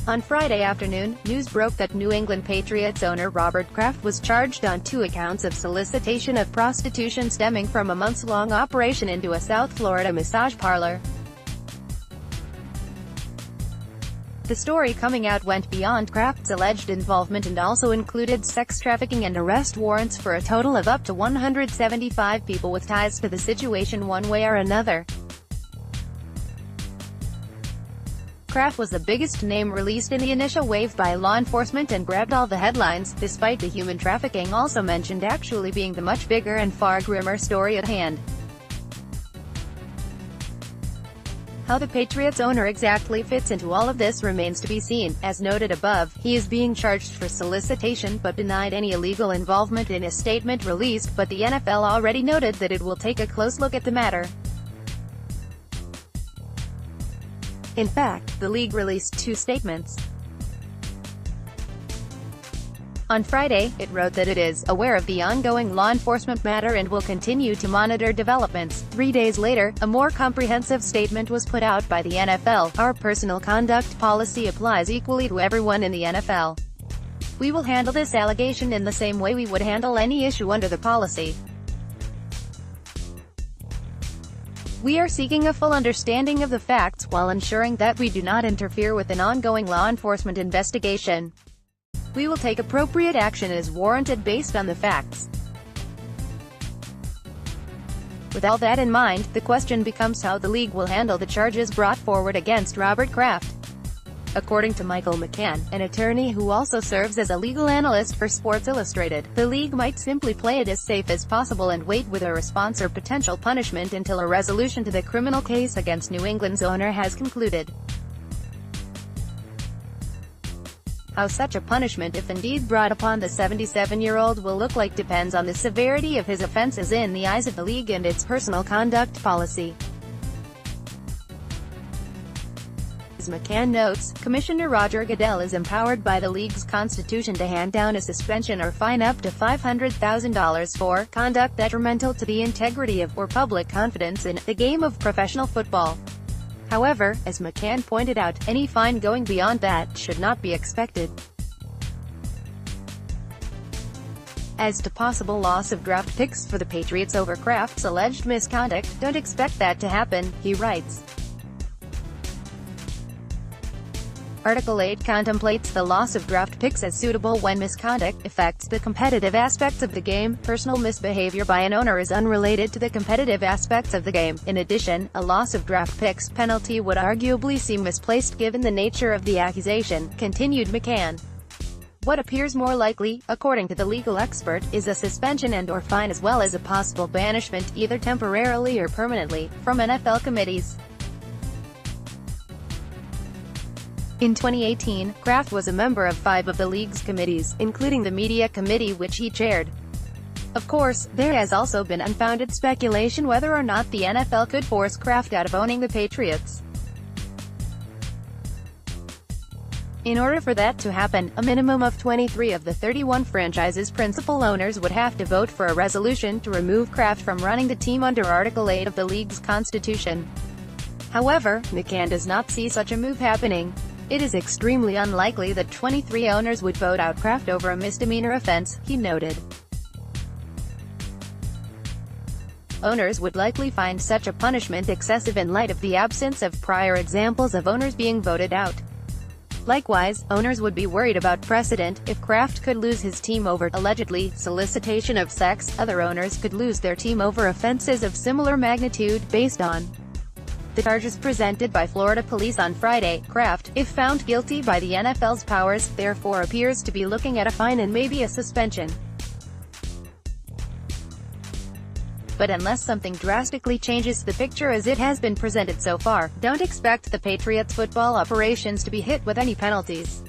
On Friday afternoon, news broke that New England Patriots owner Robert Kraft was charged on 2 accounts of solicitation of prostitution stemming from a months-long operation into a South Florida massage parlor. The story coming out went beyond Kraft's alleged involvement and also included sex trafficking and arrest warrants for a total of up to 175 people with ties to the situation one way or another. Kraft was the biggest name released in the initial wave by law enforcement and grabbed all the headlines, despite the human trafficking also mentioned actually being the much bigger and far grimmer story at hand. How the Patriots owner exactly fits into all of this remains to be seen. As noted above, he is being charged for solicitation but denied any illegal involvement in a statement released, but the NFL already noted that it will take a close look at the matter. In fact, the league released 2 statements. On Friday, it wrote that it is aware of the ongoing law enforcement matter and will continue to monitor developments. 3 days later, a more comprehensive statement was put out by the NFL. Our personal conduct policy applies equally to everyone in the NFL. We will handle this allegation in the same way we would handle any issue under the policy. We are seeking a full understanding of the facts while ensuring that we do not interfere with an ongoing law enforcement investigation. We will take appropriate action as warranted based on the facts. With all that in mind, the question becomes how the league will handle the charges brought forward against Robert Kraft. According to Michael McCann, an attorney who also serves as a legal analyst for Sports Illustrated, the league might simply play it as safe as possible and wait with a response or potential punishment until a resolution to the criminal case against New England's owner has concluded. How such a punishment, if indeed brought upon the 77-year-old, will look like depends on the severity of his offenses in the eyes of the league and its personal conduct policy. As McCann notes, Commissioner Roger Goodell is empowered by the league's constitution to hand down a suspension or fine up to $500,000 for conduct detrimental to the integrity of or public confidence in the game of professional football. However, as McCann pointed out, any fine going beyond that should not be expected. As to possible loss of draft picks for the Patriots over Kraft's alleged misconduct, don't expect that to happen, he writes. Article 8 contemplates the loss of draft picks as suitable when misconduct affects the competitive aspects of the game. Personal misbehavior by an owner is unrelated to the competitive aspects of the game. In addition, a loss of draft picks penalty would arguably seem misplaced given the nature of the accusation, continued McCann. What appears more likely, according to the legal expert, is a suspension and/or fine as well as a possible banishment, either temporarily or permanently, from NFL committees. In 2018, Kraft was a member of 5 of the league's committees, including the media committee which he chaired. Of course, there has also been unfounded speculation whether or not the NFL could force Kraft out of owning the Patriots. In order for that to happen, a minimum of 23 of the 31 franchise's principal owners would have to vote for a resolution to remove Kraft from running the team under Article 8 of the league's constitution. However, McCann does not see such a move happening. It is extremely unlikely that 23 owners would vote out Kraft over a misdemeanor offense, he noted. Owners would likely find such a punishment excessive in light of the absence of prior examples of owners being voted out. Likewise, owners would be worried about precedent. If Kraft could lose his team over, allegedly, solicitation of sex, other owners could lose their team over offenses of similar magnitude, based on the charges presented by Florida police on Friday. Kraft, if found guilty by the NFL's powers, therefore appears to be looking at a fine and maybe a suspension. But unless something drastically changes the picture as it has been presented so far, don't expect the Patriots' football operations to be hit with any penalties.